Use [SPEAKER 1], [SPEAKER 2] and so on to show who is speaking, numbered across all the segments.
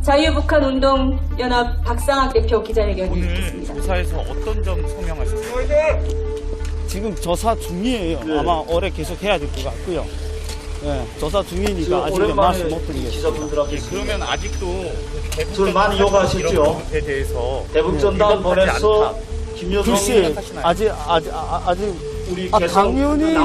[SPEAKER 1] 자유북한운동연합 박상학 대표 기자회견이
[SPEAKER 2] 오늘
[SPEAKER 1] 있겠습니다.
[SPEAKER 2] 조사에서 어떤 점 성명하셨어요?
[SPEAKER 3] 지금 조사 중이에요.
[SPEAKER 4] 네.
[SPEAKER 3] 아마 올해 계속 해야 될 것 같고요. 네, 조사 중이니까 아직 말씀 못 드리겠습니다.
[SPEAKER 4] 기자분들하고
[SPEAKER 2] 그러면 아직도
[SPEAKER 4] 저를 많이 요구하셨죠?
[SPEAKER 2] 이런 부분에 대해서
[SPEAKER 4] 대북전단 보내서 김여성
[SPEAKER 3] 글쎄, 아직
[SPEAKER 4] 우리
[SPEAKER 3] 당연히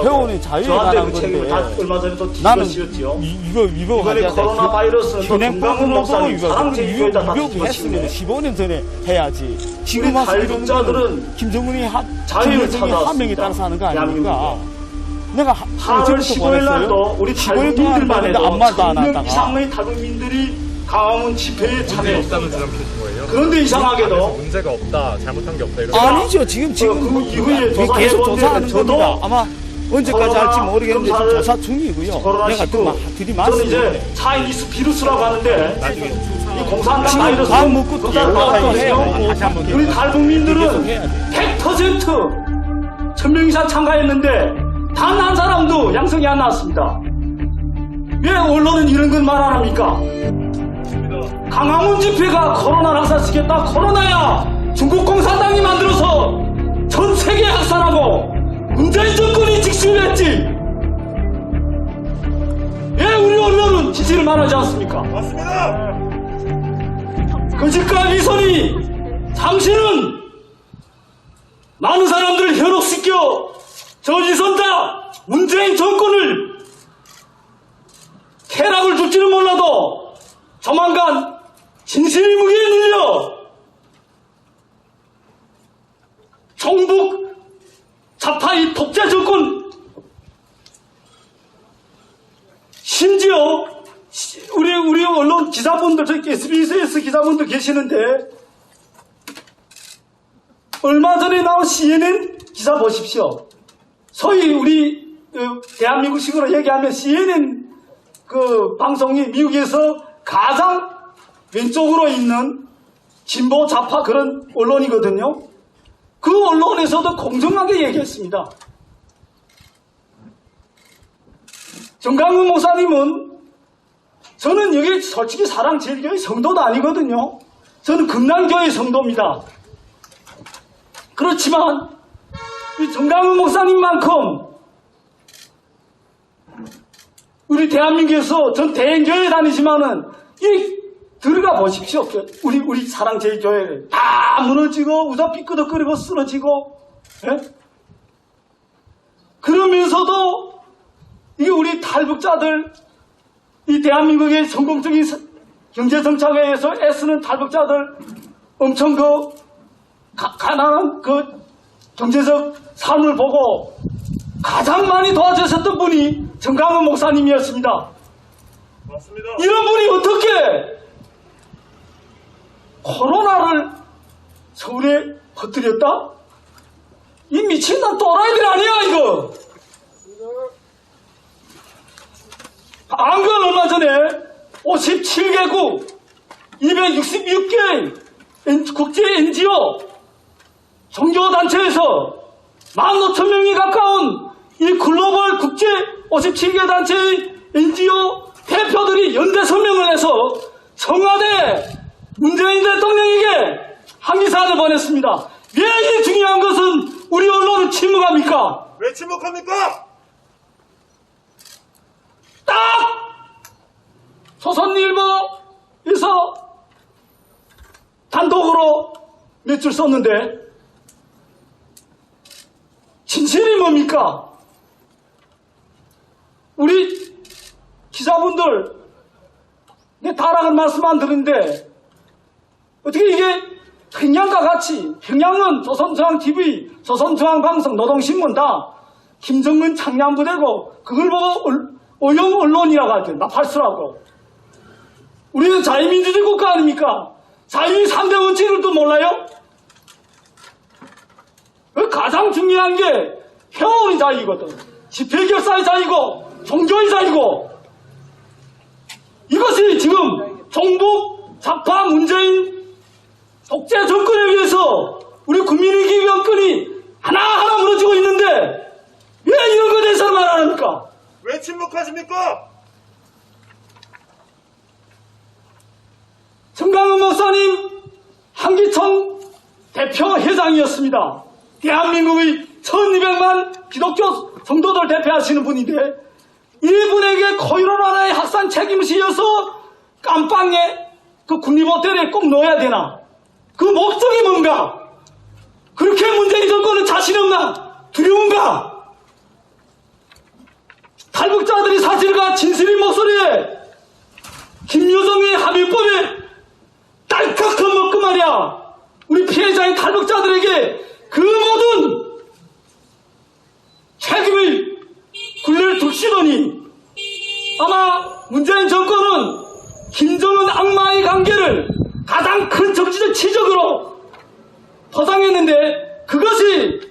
[SPEAKER 3] 회원의 자유에 관한 건데
[SPEAKER 4] 얼마 전에도
[SPEAKER 3] 나는
[SPEAKER 4] 뒤집어씌웠지요.
[SPEAKER 3] 이거
[SPEAKER 4] 이번에
[SPEAKER 3] 하자.
[SPEAKER 4] 코로나 바이러스는 또 김강훈 목사님 사랑제일교회에다 다
[SPEAKER 3] 했으면
[SPEAKER 4] 뒤집어씌우네.
[SPEAKER 3] 15년 전에 해야지. 지금 와서 이러는
[SPEAKER 4] 탈북자들은
[SPEAKER 3] 거는 김정은이
[SPEAKER 4] 자유를
[SPEAKER 3] 김정은이 하명에
[SPEAKER 4] 찾아왔습니다.
[SPEAKER 3] 따라서 하는 거 아닙니까?
[SPEAKER 4] 대한민국에.
[SPEAKER 3] 내가
[SPEAKER 4] 8월 15일 날도 우리
[SPEAKER 3] 15일 동안
[SPEAKER 4] 탈북민들만 해도
[SPEAKER 3] 아무 말도 안
[SPEAKER 4] 1000명
[SPEAKER 3] 하다가
[SPEAKER 4] 이상의 탈북민들이 강화문 집회에 참여했다는
[SPEAKER 5] 주장 펴신 거예요?
[SPEAKER 4] 그런데 이상하게도
[SPEAKER 5] 문제가 없다, 잘못한 게 없다 이런.
[SPEAKER 3] 아니죠. 지금
[SPEAKER 4] 그 이후에
[SPEAKER 3] 계속 조사하는
[SPEAKER 4] 저도
[SPEAKER 3] 겁니다. 아마 언제까지
[SPEAKER 4] 코로나
[SPEAKER 3] 할지 모르겠는데 지금
[SPEAKER 4] 검사를
[SPEAKER 3] 조사 중이고요.
[SPEAKER 4] 코로나
[SPEAKER 3] 내가19 들이
[SPEAKER 4] 저는
[SPEAKER 3] 많습니다.
[SPEAKER 4] 이제 차이니스 비루스라고 하는데 이 공산당
[SPEAKER 3] 지금
[SPEAKER 4] 바이러스
[SPEAKER 3] 밥 먹고 또
[SPEAKER 4] 고
[SPEAKER 2] 다시 한번
[SPEAKER 4] 우리
[SPEAKER 3] 계속
[SPEAKER 4] 탈북민들은
[SPEAKER 3] 해야 돼.
[SPEAKER 4] 100% 1000명 이상 참가했는데 단 한 사람도 양성이 안 나왔습니다. 왜 언론은 이런 건 말 안 합니까? 강화문 집회가 코로나를 학살시켰다. 코로나야 중국 공산당이 만들어서 전 세계 학살하고 문재인 정권이 직수했지. 왜 우리 언론은 지지를 말하지 않습니까? 맞습니다. 거짓과 위선이 당신은 많은 사람들을 현혹시켜 저지선다 문재인 정권을 퇴락을 줄지는 몰라도 조만간 진실의 무게에 눌려 종북 좌파의 독재 정권 심지어 우리 언론 기자분들 저기 SBS 기자분들 계시는데 얼마 전에 나온 CNN 기사 보십시오. 소위 우리 대한민국식으로 얘기하면 CNN 그 방송이 미국에서 가장 왼쪽으로 있는 진보 좌파 그런 언론이거든요. 그 언론에서도 공정하게 얘기했습니다. 정강훈 목사님은 저는 여기 솔직히 사랑제일교회 성도도 아니거든요. 저는 금남교회 성도입니다. 그렇지만 이 정강훈 목사님만큼 우리 대한민국에서 전 대행교회 다니지만은 이 들어가 보십시오. 우리 사랑제일교회 다 무너지고 우다 삐끄덕거리고 쓰러지고 예? 그러면서도 이게 우리 탈북자들 이 대한민국의 성공적인 경제정착에 의해서 애쓰는 탈북자들 엄청 가난한 경제적 삶을 보고 가장 많이 도와주셨던 분이 정강훈 목사님이었습니다.
[SPEAKER 5] 맞습니다.
[SPEAKER 4] 이런 분이 어떻게 코로나를 서울에 퍼뜨렸다? 이 미친놈 또라이들 아니야 이거. 안건 얼마 전에 57개국 266개 국제 NGO 종교단체에서 15,000명이 가까운 이 글로벌 국제 57개 단체의 NGO 대표들이 연대 성명을 해서 청와대 문재인 대통령에게 항의사항을 보냈습니다. 왜 이 중요한 것은 우리 언론은 침묵합니까?
[SPEAKER 5] 왜 침묵합니까?
[SPEAKER 4] 딱 조선일보에서 단독으로 몇 줄 썼는데 진실이 뭡니까? 우리 기자분들 내 다락은 말씀 안 드는데 어떻게 이게 평양과 같이 평양은 조선중앙TV, 조선중앙방송, 노동신문 다 김정은 창량부대고 그걸 보고 오용 언론이라고 하죠. 나팔수라고. 우리는 자유민주주의 국가 아닙니까? 자유의 3대 원칙을 또 몰라요? 가장 중요한 게 회원의 자유거든. 집회결사의 자유고 종교의 자유고 이것이 지금 종북 좌파 문재인 독재 정권에 의해서 우리 국민의 기본권이 하나하나 무너지고 있는데 왜 이런 것에 대해서 말 안 합니까?
[SPEAKER 5] 왜 침묵하십니까?
[SPEAKER 4] 정강훈 목사님 한기총 대표 회장이었습니다. 대한민국의 1200만 기독교 성도들 대표하시는 분인데 이분에게 코이로나라의 확산 책임시여서 깜빵에 그 국립호텔에 꼭 넣어야 되나? 그 목적이 뭔가? 그렇게 문재인 정권은 자신 없나? 두려운가? 탈북자들이 사실과 진실의 목소리에 김유정의 합의법에 딸깍 겁먹고 말이야. 우리 피해자인 탈북자들에게 그 모든 책임을 굴레를 둡시더니 아마 문재인 정권은 김정은 악마의 관계를 가장 큰 정치적 치적으로 포장했는데 그것이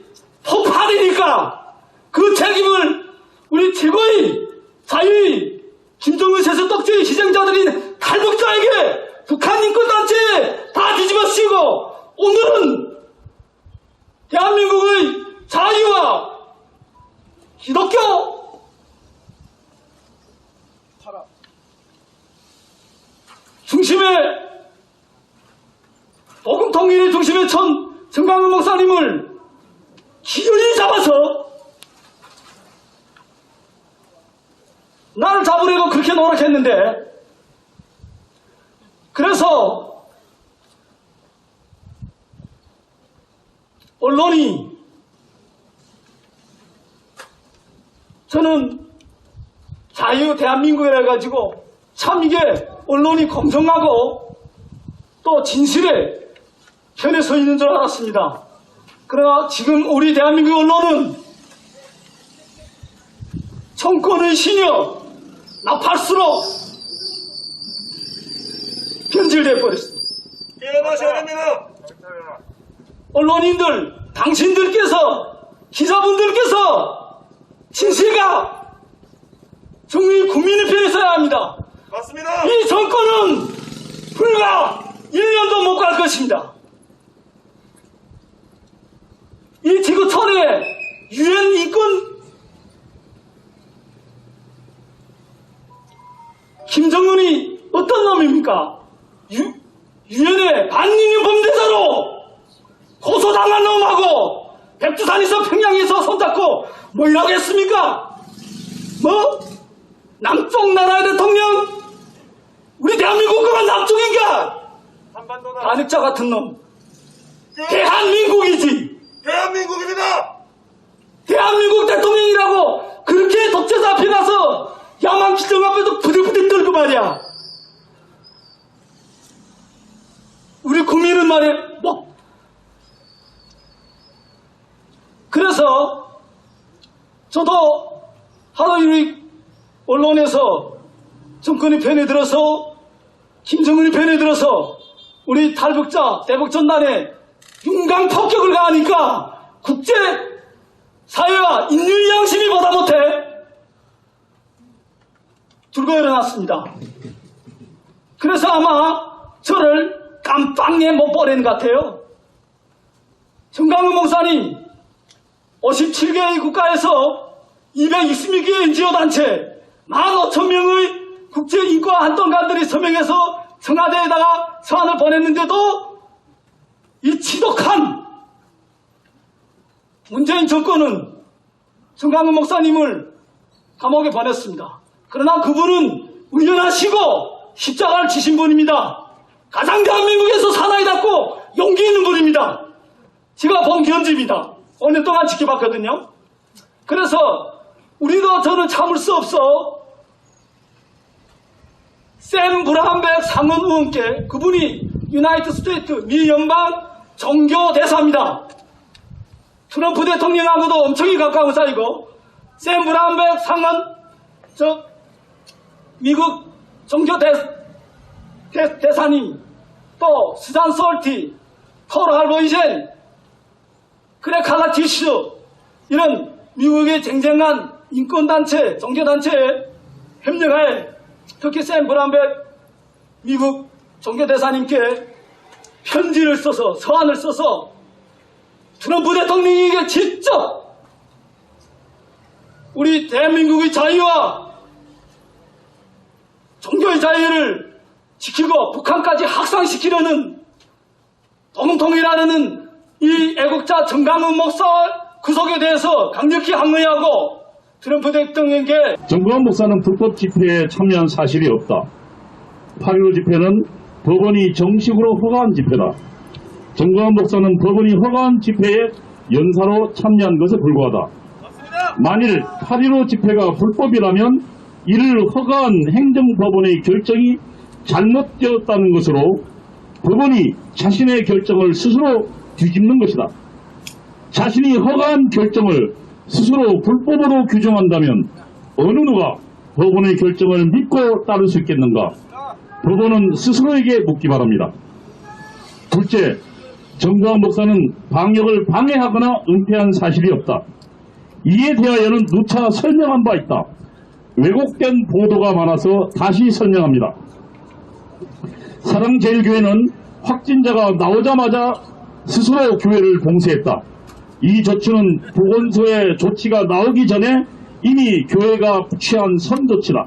[SPEAKER 4] 폭발이니까 그 책임을 우리 최고의 자유의 김정은 세습독재의 희생자들인 탈북자에게 북한 인권단체에 다 뒤집어 씌우고 오늘은 대한민국의 자유와 기독교 중심에 복음 통일의 중심에 천 정강훈 목사님을 기어이 잡아서 나를 잡으려고 그렇게 노력했는데 그래서 언론이 저는 자유 대한민국이라 해가지고 참 이게 언론이 공정하고 또 진실의 편에 서 있는 줄 알았습니다. 그러나 지금 우리 대한민국 언론은 정권의 신여 나팔수로 변질돼 버렸습니다.
[SPEAKER 5] 일어나셔야 됩니다.
[SPEAKER 4] 언론인들, 당신들께서, 기자분들께서 진실과 정의 국민의 편에 서야 합니다.
[SPEAKER 5] 맞습니다.
[SPEAKER 4] 이 정권은 불과 1년도 못 갈 것입니다. 이 지구촌에 유엔 인권 김정은이 어떤 놈입니까? 유엔의 반인류 범죄자로 고소당한 놈하고 백두산에서 평양에서 손잡고 뭐 일하겠습니까? 뭐? 남쪽 나라의 대통령? 우리 대한민국과 남쪽인가?
[SPEAKER 5] 한반도다.
[SPEAKER 4] 반역자 같은 놈. 대한민국이지.
[SPEAKER 5] 대한민국입니다.
[SPEAKER 4] 대한민국 대통령이라고 그렇게 독재자 앞에 가서 야만 기정 앞에도 부들부들 떨고 말이야. 우리 국민은 말이야. 뭐. 그래서 저도 하루 일이 언론에서 정권이 편에 들어서 김정은이 편에 들어서 우리 탈북자 대북전단에 윤강 폭격을 가하니까 국제사회와 인류의 양심이 보다 못해 들고 일어났습니다. 그래서 아마 저를 깜빵에 못 보낸 것 같아요. 정강훈 목사님 57개의 국가에서 220개의 NGO 단체 15,000명의 국제인권활동가들이 서명해서 청와대에다가 서한을 보냈는데도 이 지독한 문재인 정권은 정강훈 목사님을 감옥에 보냈습니다. 그러나 그분은 의연하시고 십자가를 지신 분입니다. 가장 대한민국에서 사나이 닿고 용기 있는 분입니다. 제가 본 견지입니다. 5년 동안 지켜봤거든요. 그래서 우리도 저는 참을 수 없어 샘 브라운백 상원 의원께 그분이 유나이티드 스테이트 미 연방 종교 대사입니다. 트럼프 대통령하고도 엄청이 가까운 사이고 샘 브라운백 상원 미국 종교 대사님 또 수잔 솔티 톨 할보이젠 그레 칼라티슈 이런 미국의 쟁쟁한 인권단체 종교단체에 협력하에 특히 샘 브라운백 미국 종교대사님께 편지를 써서 서한을 써서 트럼프 대통령에게 직접 우리 대한민국의 자유와 종교의 자유를 지키고 북한까지 확산시키려는 동통이라는 이 애국자 정강훈 목사 구속에 대해서 강력히 항의하고 트럼프 대통령에게
[SPEAKER 6] 정광훈 목사는 불법 집회에 참여한 사실이 없다. 8.15 집회는 법원이 정식으로 허가한 집회다. 정광훈 목사는 법원이 허가한 집회에 연사로 참여한 것에 불과하다. 만일 8.15 집회가 불법이라면 이를 허가한 행정법원의 결정이 잘못되었다는 것으로 법원이 자신의 결정을 스스로 뒤집는 것이다. 자신이 허가한 결정을 스스로 불법으로 규정한다면 어느 누가 법원의 결정을 믿고 따를 수 있겠는가? 법원은 스스로에게 묻기 바랍니다. 둘째, 정광훈 목사는 방역을 방해하거나 은폐한 사실이 없다. 이에 대하여는 누차 설명한 바 있다. 왜곡된 보도가 많아서 다시 설명합니다. 사랑제일교회는 확진자가 나오자마자 스스로 교회를 봉쇄했다. 이 조치는 보건소의 조치가 나오기 전에 이미 교회가 취한 선조치다.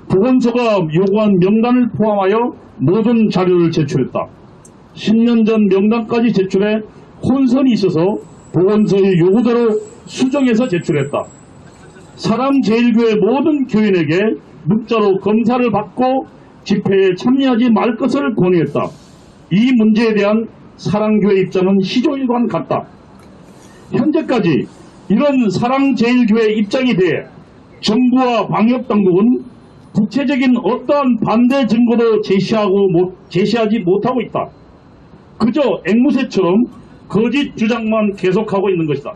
[SPEAKER 6] 보건소가 요구한 명단을 포함하여 모든 자료를 제출했다. 10년 전 명단까지 제출해 혼선이 있어서 보건소의 요구대로 수정해서 제출했다. 사랑제일교회 모든 교인에게 문자로 검사를 받고 집회에 참여하지 말 것을 권유했다. 이 문제에 대한 사랑교회 입장은 시종일관 같다. 현재까지 이런 사랑제일교회 입장에 대해 정부와 방역당국은 구체적인 어떠한 반대 증거도 제시하지 못하고 있다. 그저 앵무새처럼 거짓 주장만 계속하고 있는 것이다.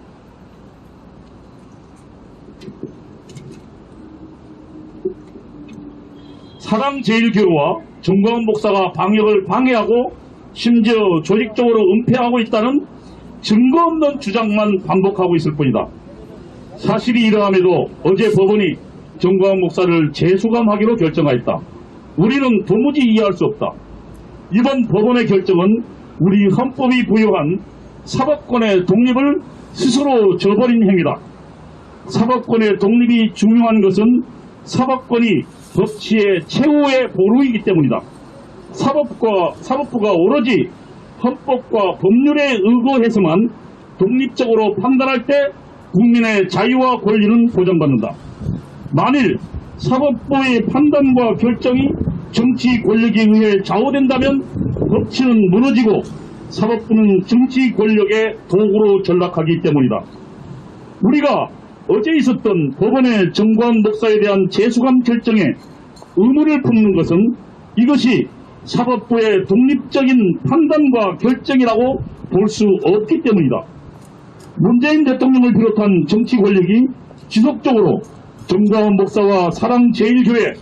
[SPEAKER 6] 사랑제일교회와 정광훈 목사가 방역을 방해하고 심지어 조직적으로 은폐하고 있다는 증거 없는 주장만 반복하고 있을 뿐이다. 사실이 이러함에도 어제 법원이 정광훈 목사를 재수감하기로 결정하였다. 우리는 도무지 이해할 수 없다. 이번 법원의 결정은 우리 헌법이 부여한 사법권의 독립을 스스로 저버린 행위다. 사법권의 독립이 중요한 것은 사법권이 법치의 최후의 보루이기 때문이다. 사법부가 오로지 헌법과 법률에 의거해서만 독립적으로 판단할 때 국민의 자유와 권리는 보장받는다. 만일 사법부의 판단과 결정이 정치 권력에 의해 좌우된다면 법치는 무너지고 사법부는 정치 권력의 도구로 전락하기 때문이다. 우리가 어제 있었던 법원의 정광훈 목사에 대한 재수감 결정에 의문을 품는 것은 이것이 사법부의 독립적인 판단과 결정이라고 볼 수 없기 때문이다. 문재인 대통령을 비롯한 정치 권력이 지속적으로 정광훈 목사와 사랑제일교회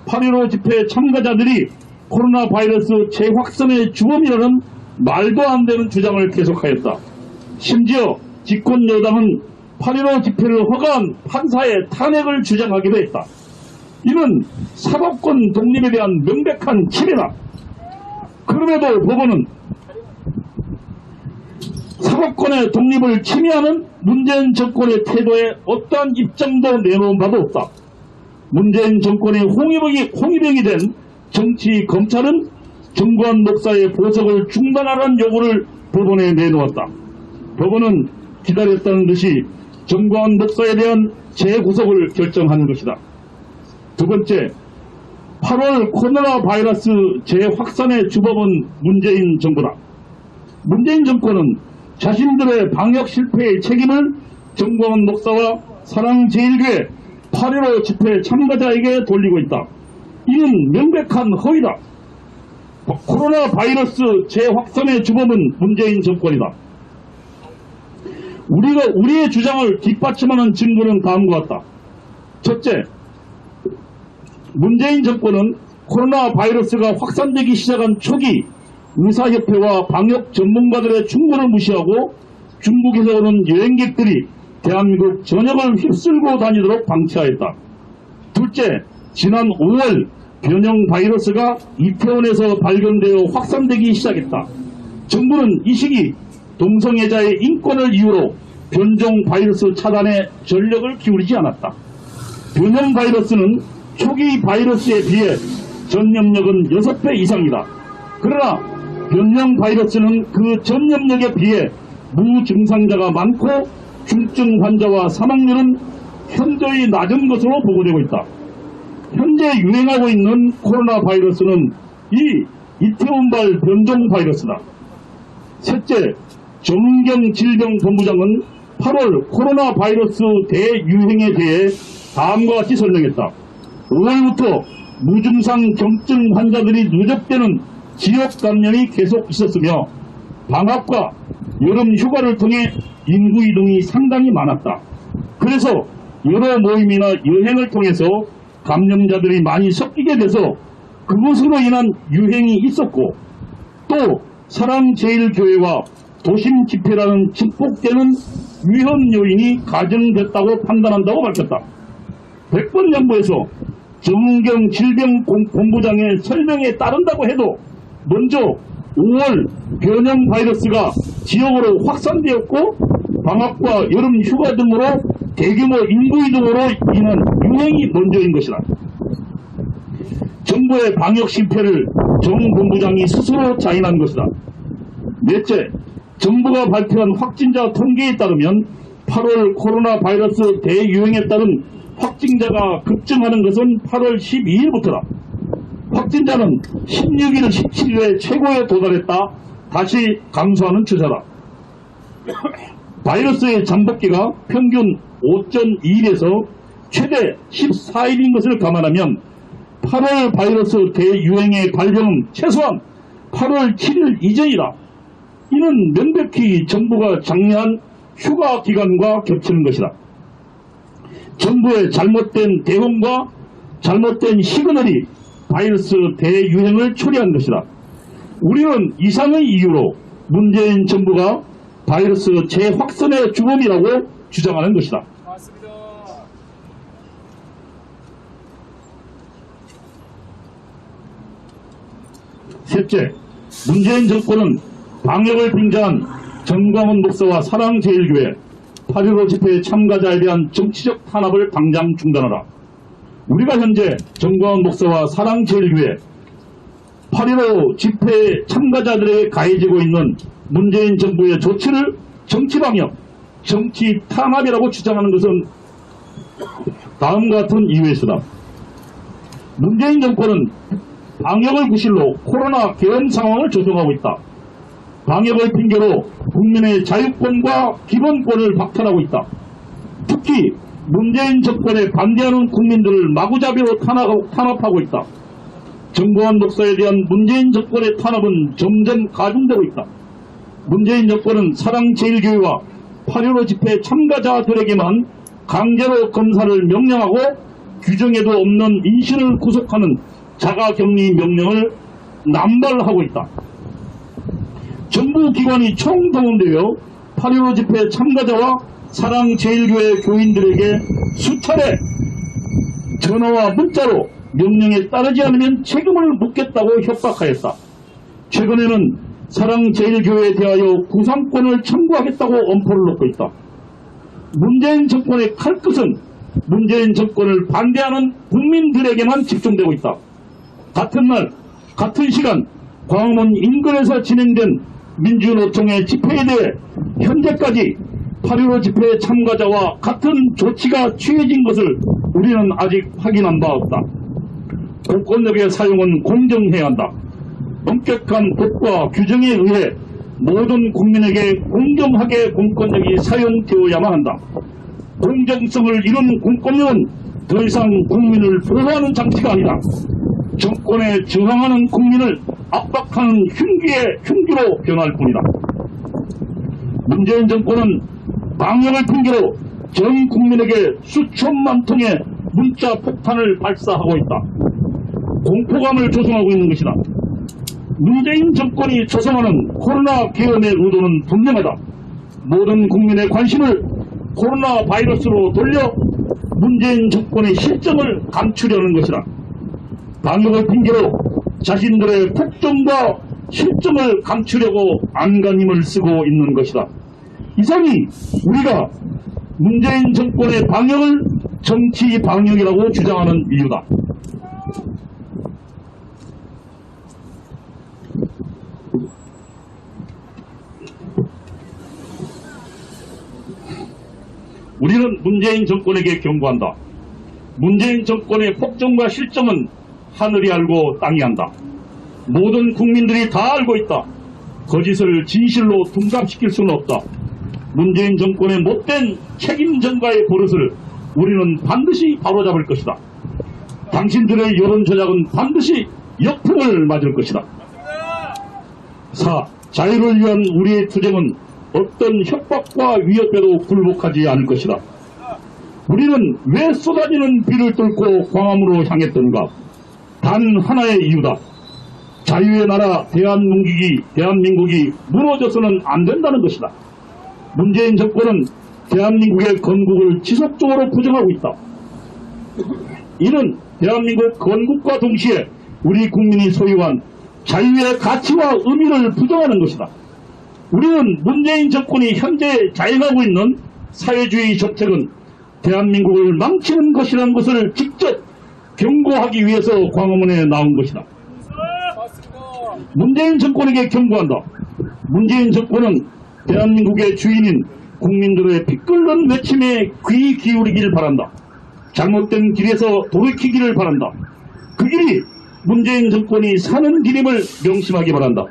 [SPEAKER 6] 8.15 집회 참가자들이 코로나 바이러스 재확산의 주범이라는 말도 안 되는 주장을 계속하였다. 심지어 집권 여당은 8.15 집회를 허가한 판사의 탄핵을 주장하기도 했다. 이는 사법권 독립에 대한 명백한 침해다. 그럼에도 법원은 사법권의 독립을 침해하는 문재인 정권의 태도에 어떠한 입장도 내놓은 바도 없다. 문재인 정권의 홍위병이 된 정치 검찰은 정광훈 목사의 보석을 중단하라는 요구를 법원에 내놓았다. 법원은 기다렸다는 듯이 정광훈 목사에 대한 재구속을 결정한 것이다. 두 번째, 8월 코로나 바이러스 재확산의 주범은 문재인 정부다. 문재인 정권은 자신들의 방역 실패의 책임을 정광훈 목사와 사랑제일교회 8.15 집회 참가자에게 돌리고 있다. 이는 명백한 허위다. 코로나 바이러스 재확산의 주범은 문재인 정권이다. 우리의 주장을 뒷받침하는 증거는 다음과 같다. 첫째, 문재인 정권은 코로나 바이러스가 확산되기 시작한 초기 의사협회와 방역 전문가들의 충고를 무시하고 중국에서 오는 여행객들이 대한민국 전역을 휩쓸고 다니도록 방치하였다. 둘째, 지난 5월 변형 바이러스가 이태원에서 발견되어 확산되기 시작했다. 정부는 이 시기 동성애자의 인권을 이유로 변종 바이러스 차단에 전력을 기울이지 않았다. 변형 바이러스는 초기 바이러스에 비해 전염력은 6배 이상이다. 그러나 변형 바이러스는 그 전염력에 비해 무증상자가 많고 중증 환자와 사망률은 현저히 낮은 것으로 보고되고 있다. 현재 유행하고 있는 코로나 바이러스는 이 이태원발 변종 바이러스다. 셋째, 정은경 질병본부장은 8월 코로나 바이러스 대유행에 대해 다음과 같이 설명했다. 5월부터 무증상 경증 환자들이 누적되는 지역 감염이 계속 있었으며 방학과 여름 휴가를 통해 인구 이동이 상당히 많았다. 그래서 여러 모임이나 여행을 통해서 감염자들이 많이 섞이게 돼서 그것으로 인한 유행이 있었고 또 사랑제일교회와 도심 집회라는 증폭되는 위험 요인이 가정됐다고 판단한다고 밝혔다. 백번양보에서 정은경 질병본부장의 설명에 따른다고 해도 먼저 5월 변형 바이러스가 지역으로 확산되었고 방학과 여름 휴가 등으로 대규모 인구 이동으로 인한 유행이 먼저인 것이다. 정부의 방역 실패를 정 본부장이 스스로 자인한 것이다. 넷째, 정부가 발표한 확진자 통계에 따르면 8월 코로나 바이러스 대유행에 따른 확진자가 급증하는 것은 8월 12일부터다. 확진자는 16일, 17일에 최고에 도달했다. 다시 감소하는 추세다. 바이러스의 잠복기가 평균 5.2일에서 최대 14일인 것을 감안하면 8월 바이러스 대유행의 발병은 최소한 8월 7일 이전이다. 이는 명백히 정부가 장려한 휴가 기간과 겹치는 것이다. 정부의 잘못된 대응과 잘못된 시그널이 바이러스 대유행을 초래한 것이다. 우리는 이상의 이유로 문재인 정부가 바이러스 재확산의 주범이라고 주장하는 것이다.
[SPEAKER 2] 맞습니다.
[SPEAKER 6] 셋째, 문재인 정권은 방역을 빙자한 정광훈 목사와 사랑제일교회 8.15 집회 참가자에 대한 정치적 탄압을 당장 중단하라. 우리가 현재 정광훈 목사와 사랑제일교회 8.15 집회 참가자들에게 가해지고 있는 문재인 정부의 조치를 정치방역, 정치 탄압이라고 주장하는 것은 다음과 같은 이유에서다. 문재인 정권은 방역을 구실로 코로나 계엄 상황을 조성하고 있다. 방역을 핑계로 국민의 자유권과 기본권을 박탈하고 있다. 특히 문재인 정권에 반대하는 국민들을 마구잡이로 탄압하고 있다. 정광훈 목사에 대한 문재인 정권의 탄압은 점점 가중되고 있다. 문재인 정권은 사랑제일교회와 8.15 집회 참가자들에게만 강제로 검사를 명령하고 규정에도 없는 인신을 구속하는 자가격리 명령을 남발하고 있다. 정부 기관이 총동원되어 8.15 집회 참가자와 사랑제일교회 교인들에게 수차례 전화와 문자로 명령에 따르지 않으면 책임을 묻겠다고 협박하였다. 최근에는 사랑제일교회에 대하여 구상권을 청구하겠다고 엄포를 놓고 있다. 문재인 정권의 칼끝은 문재인 정권을 반대하는 국민들에게만 집중되고 있다. 같은 날, 같은 시간 광화문 인근에서 진행된 민주노총의 집회에 대해 현재까지 8.15 집회 참가자와 같은 조치가 취해진 것을 우리는 아직 확인한 바 없다. 공권력의 사용은 공정해야 한다. 엄격한 법과 규정에 의해 모든 국민에게 공정하게 공권력이 사용되어야만 한다. 공정성을 잃은 공권력은 더 이상 국민을 보호하는 장치가 아니다. 정권에 저항하는 국민을 압박하는 흉기로 변할 뿐이다. 문재인 정권은 방역을 핑계로 전 국민에게 수천만 통의 문자 폭탄을 발사하고 있다. 공포감을 조성하고 있는 것이다. 문재인 정권이 조성하는 코로나 계엄의 의도는 분명하다. 모든 국민의 관심을 코로나 바이러스로 돌려 문재인 정권의 실정을 감추려는 것이다. 방역을 핑계로 자신들의 폭정과 실정을 감추려고 안간힘을 쓰고 있는 것이다. 이상이 우리가 문재인 정권의 방역을 정치 방역이라고 주장하는 이유다. 우리는 문재인 정권에게 경고한다. 문재인 정권의 폭정과 실정은 하늘이 알고 땅이 안다. 모든 국민들이 다 알고 있다. 거짓을 진실로 둔갑시킬 수는 없다. 문재인 정권의 못된 책임 전가의 버릇을 우리는 반드시 바로잡을 것이다. 당신들의 여론 조작은 반드시 역풍을 맞을 것이다. 4. 자유를 위한 우리의 투쟁은 어떤 협박과 위협에도 굴복하지 않을 것이다. 우리는 왜 쏟아지는 비를 뚫고 광화문으로 향했던가? 단 하나의 이유다. 자유의 나라 대한민국이 무너져서는 안 된다는 것이다. 문재인 정권은 대한민국의 건국을 지속적으로 부정하고 있다. 이는 대한민국 건국과 동시에 우리 국민이 소유한 자유의 가치와 의미를 부정하는 것이다. 우리는 문재인 정권이 현재 자행하고 있는 사회주의 정책은 대한민국을 망치는 것이라는 것을 직접 경고하기 위해서 광화문에 나온 것이다. 문재인 정권에게 경고한다. 문재인 정권은 대한민국의 주인인 국민들의 피 끓는 외침에 귀 기울이길 바란다. 잘못된 길에서 돌이키기를 바란다. 그 길이 문재인 정권이 사는 길임을 명심하기 바란다.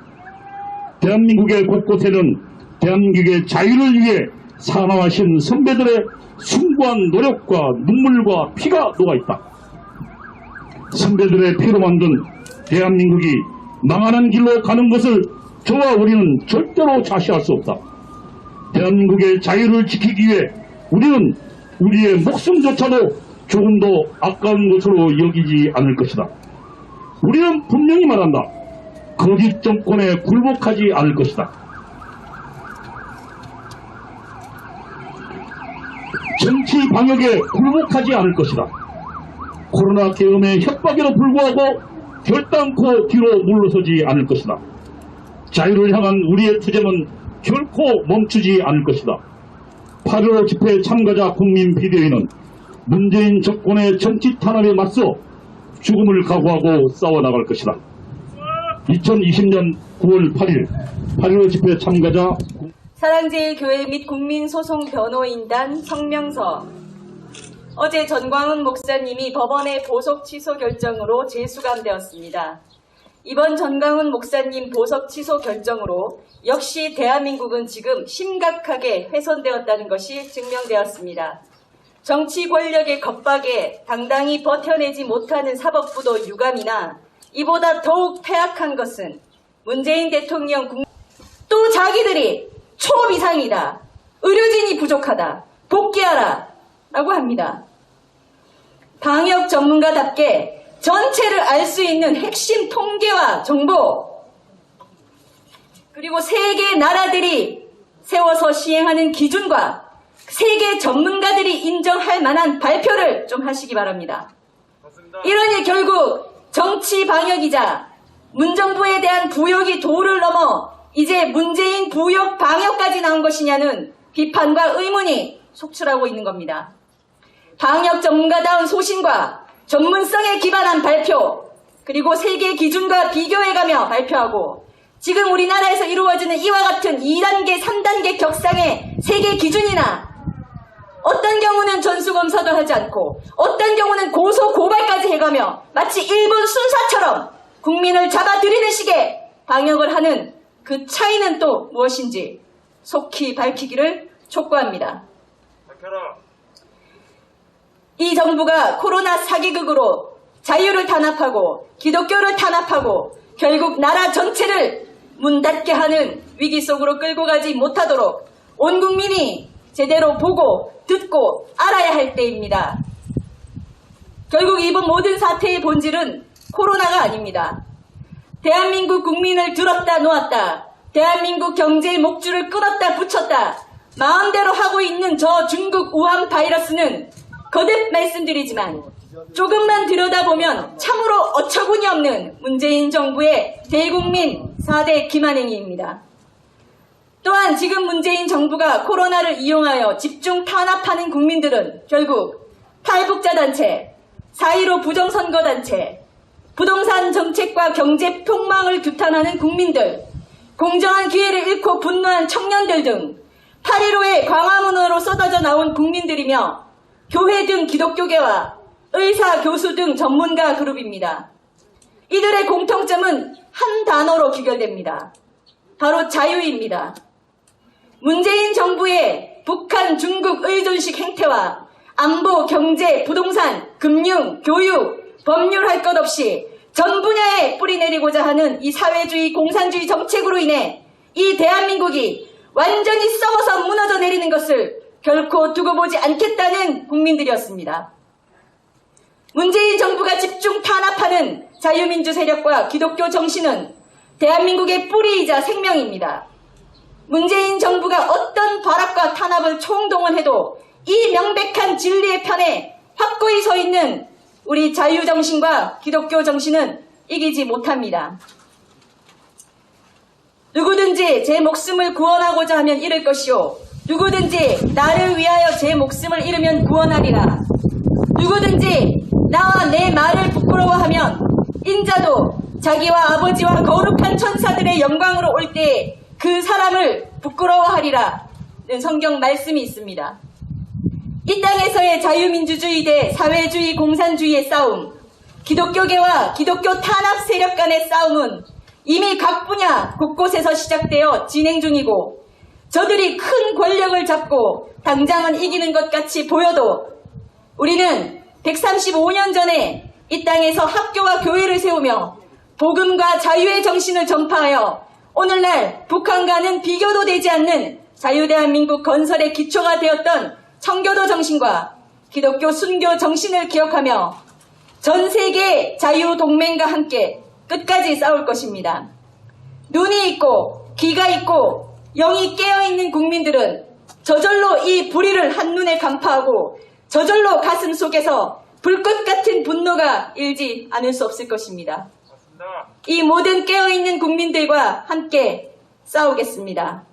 [SPEAKER 6] 대한민국의 곳곳에는 대한민국의 자유를 위해 사망하신 선배들의 숭고한 노력과 눈물과 피가 녹아있다. 선배들의 피로 만든 대한민국이 망하는 길로 가는 것을 저와 우리는 절대로 자시할 수 없다. 대한민국의 자유를 지키기 위해 우리는 우리의 목숨조차도 조금도 아까운 것으로 여기지 않을 것이다. 우리는 분명히 말한다. 거짓 정권에 굴복하지 않을 것이다. 정치 방역에 굴복하지 않을 것이다. 코로나 계엄의 협박에도 불구하고 결단코 뒤로 물러서지 않을 것이다. 자유를 향한 우리의 투쟁은 결코 멈추지 않을 것이다. 8.15 집회 참가자 국민 비대위는 문재인 정권의 정치 탄압에 맞서 죽음을 각오하고 싸워나갈 것이다. 2020년 9월 8일 8.15 집회 참가자
[SPEAKER 1] 사랑제일교회 및 국민소송변호인단 성명서. 어제 전광훈 목사님이 법원의 보석 취소 결정으로 재수감되었습니다. 이번 전광훈 목사님 보석 취소 결정으로 역시 대한민국은 지금 심각하게 훼손되었다는 것이 증명되었습니다. 정치 권력의 겁박에 당당히 버텨내지 못하는 사법부도 유감이나 이보다 더욱 폐악한 것은 문재인 대통령 또 자기들이 초비상이다, 의료진이 부족하다, 복귀하라 라고 합니다. 방역 전문가답게 전체를 알 수 있는 핵심 통계와 정보, 그리고 세계 나라들이 세워서 시행하는 기준과 세계 전문가들이 인정할 만한 발표를 좀 하시기 바랍니다. 이러니 결국 정치 방역이자 문정부에 대한 부역이 도를 넘어 이제 문재인 부역 방역까지 나온 것이냐는 비판과 의문이 속출하고 있는 겁니다. 방역 전문가다운 소신과 전문성에 기반한 발표, 그리고 세계 기준과 비교해가며 발표하고 지금 우리나라에서 이루어지는 이와 같은 2단계, 3단계 격상의 세계 기준이나 어떤 경우는 전수검사도 하지 않고 어떤 경우는 고소 고발까지 해가며 마치 일본 순사처럼 국민을 잡아들이는 식의 방역을 하는 그 차이는 또 무엇인지 속히 밝히기를 촉구합니다. 이 정부가 코로나 사기극으로 자유를 탄압하고 기독교를 탄압하고 결국 나라 전체를 문 닫게 하는 위기 속으로 끌고 가지 못하도록 온 국민이 제대로 보고 듣고 알아야 할 때입니다. 결국 이번 모든 사태의 본질은 코로나가 아닙니다. 대한민국 국민을 들었다 놓았다, 대한민국 경제의 목줄을 끊었다 붙였다 마음대로 하고 있는 저 중국 우한 바이러스는 거듭 말씀드리지만 조금만 들여다보면 참으로 어처구니 없는 문재인 정부의 대국민 4대 기만행위입니다. 또한 지금 문재인 정부가 코로나를 이용하여 집중 탄압하는 국민들은 결국 탈북자단체, 4.15 부정선거단체, 부동산 정책과 경제 폭망을 규탄하는 국민들, 공정한 기회를 잃고 분노한 청년들 등 8.15에 광화문으로 쏟아져 나온 국민들이며 교회 등 기독교계와 의사, 교수 등 전문가 그룹입니다. 이들의 공통점은 한 단어로 귀결됩니다. 바로 자유입니다. 문재인 정부의 북한, 중국 의존식 행태와 안보, 경제, 부동산, 금융, 교육, 법률 할 것 없이 전 분야에 뿌리내리고자 하는 이 사회주의, 공산주의 정책으로 인해 이 대한민국이 완전히 썩어서 무너져 내리는 것을 결코 두고 보지 않겠다는 국민들이었습니다. 문재인 정부가 집중 탄압하는 자유민주 세력과 기독교 정신은 대한민국의 뿌리이자 생명입니다. 문재인 정부가 어떤 발악과 탄압을 총동원해도 이 명백한 진리의 편에 확고히 서 있는 우리 자유정신과 기독교 정신은 이기지 못합니다. 누구든지 제 목숨을 구원하고자 하면 잃을 것이요, 누구든지 나를 위하여 제 목숨을 잃으면 구원하리라. 누구든지 나와 내 말을 부끄러워하면 인자도 자기와 아버지와 거룩한 천사들의 영광으로 올 때 그 사람을 부끄러워하리라 는 성경 말씀이 있습니다. 이 땅에서의 자유민주주의 대 사회주의 공산주의의 싸움, 기독교계와 기독교 탄압 세력 간의 싸움은 이미 각 분야 곳곳에서 시작되어 진행 중이고, 저들이 큰 권력을 잡고 당장은 이기는 것 같이 보여도 우리는 135년 전에 이 땅에서 학교와 교회를 세우며 복음과 자유의 정신을 전파하여 오늘날 북한과는 비교도 되지 않는 자유대한민국 건설의 기초가 되었던 청교도 정신과 기독교 순교 정신을 기억하며 전 세계 자유동맹과 함께 끝까지 싸울 것입니다. 눈이 있고 귀가 있고 영이 깨어있는 국민들은 저절로 이 불의를 한눈에 간파하고 저절로 가슴 속에서 불꽃 같은 분노가 일지 않을 수 없을 것입니다. 이 모든 깨어있는 국민들과 함께 싸우겠습니다.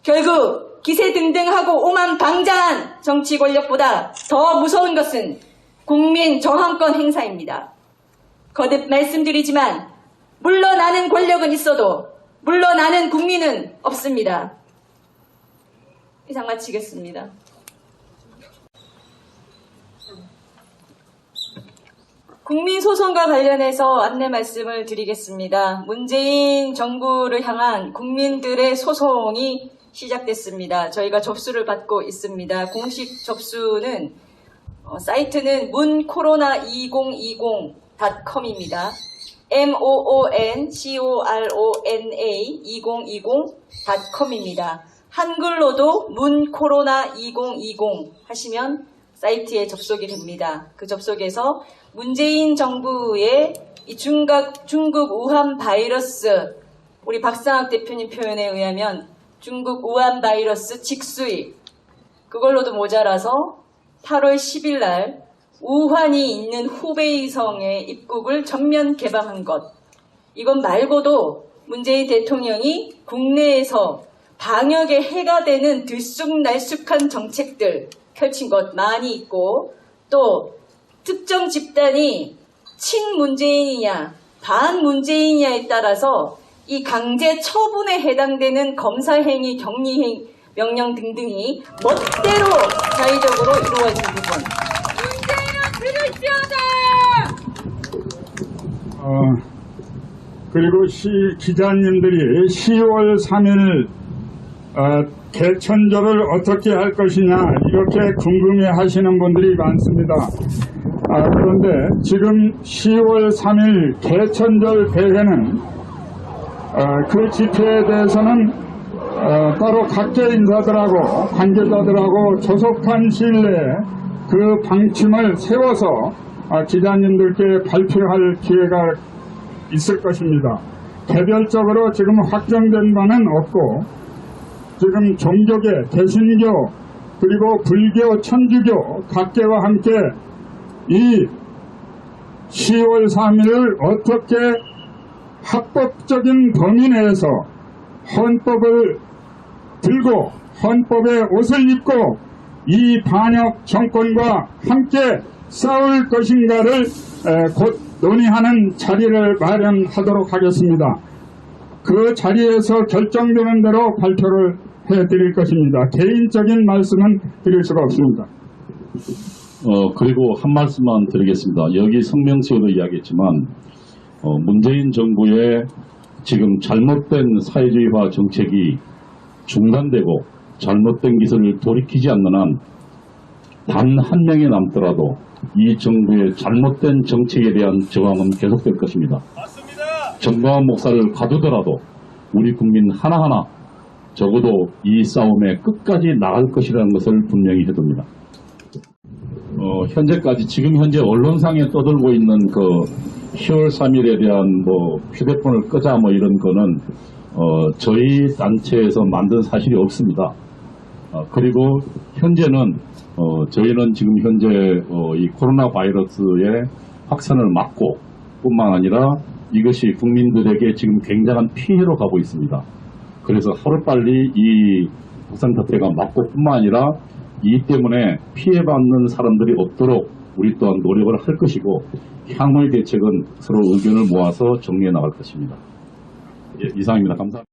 [SPEAKER 1] 결국 기세등등하고 오만방자한 정치 권력보다 더 무서운 것은 국민 저항권 행사입니다. 거듭 말씀드리지만 물러나는 권력은 있어도 물러나는 국민은 없습니다. 이상 마치겠습니다. 국민소송과 관련해서 안내 말씀을 드리겠습니다. 문재인 정부를 향한 국민들의 소송이 시작됐습니다. 저희가 접수를 받고 있습니다. 공식 접수는 사이트는 문코로나2020.com입니다. moncorona2020.com입니다. 한글로도 문코로나2020 하시면 사이트에 접속이 됩니다. 그 접속에서 문재인 정부의 이 중국 우한 바이러스, 우리 박상학 대표님 표현에 의하면 중국 우한 바이러스 직수입, 그걸로도 모자라서 8월 10일 날 우한이 있는 후베이성의 입국을 전면 개방한 것, 이것 말고도 문재인 대통령이 국내에서 방역에 해가 되는 들쑥날쑥한 정책들 펼친 것 많이 있고, 또 특정 집단이 친문재인이냐 반문재인이냐에 따라서 이 강제 처분에 해당되는 검사행위, 격리행 명령 등등이 멋대로 자의적으로 이루어진 부분.
[SPEAKER 7] 그리고 기자님들이 10월 3일 개천절을 어떻게 할 것이냐 이렇게 궁금해 하시는 분들이 많습니다. 그런데 지금 10월 3일 개천절 대회는 그 집회에 대해서는 따로 각계 인사들하고 관계자들하고 조속한 시일 내에 그 방침을 세워서 기자님들께 발표할 기회가 있을 것입니다. 개별적으로 지금 확정된 바는 없고, 지금 종교계, 개신교, 그리고 불교, 천주교 각계와 함께 이 10월 3일을 어떻게 합법적인 범위 내에서 헌법을 들고 헌법의 옷을 입고 이 반역 정권과 함께 싸울 것인가를 곧 논의하는 자리를 마련하도록 하겠습니다. 그 자리에서 결정되는 대로 발표를 해드릴 것입니다. 개인적인 말씀은 드릴 수가 없습니다.
[SPEAKER 6] 그리고 한 말씀만 드리겠습니다. 여기 성명서에도 이야기했지만 문재인 정부의 지금 잘못된 사회주의화 정책이 중단되고 잘못된 기술을 돌이키지 않는 한 단 한 명이 남더라도 이 정부의 잘못된 정책에 대한 저항은 계속될 것입니다.
[SPEAKER 5] 맞습니다.
[SPEAKER 6] 정광훈 목사를 가두더라도 우리 국민 하나하나 적어도 이 싸움에 끝까지 나갈 것이라는 것을 분명히 해둡니다. 현재까지 지금 현재 언론상에 떠들고 있는 그 10월 3일에 대한 뭐 휴대폰을 끄자 뭐 이런 거는 저희 단체에서 만든 사실이 없습니다. 그리고 현재는 저희는 지금 현재 이 코로나 바이러스의 확산을 막고 뿐만 아니라 이것이 국민들에게 지금 굉장한 피해로 가고 있습니다. 그래서 하루빨리 이 확산사태가 막고 뿐만 아니라 이 때문에 피해받는 사람들이 없도록 우리 또한 노력을 할 것이고 향후의 대책은 서로 의견을 모아서 정리해 나갈 것입니다. 예, 이상입니다. 감사합니다.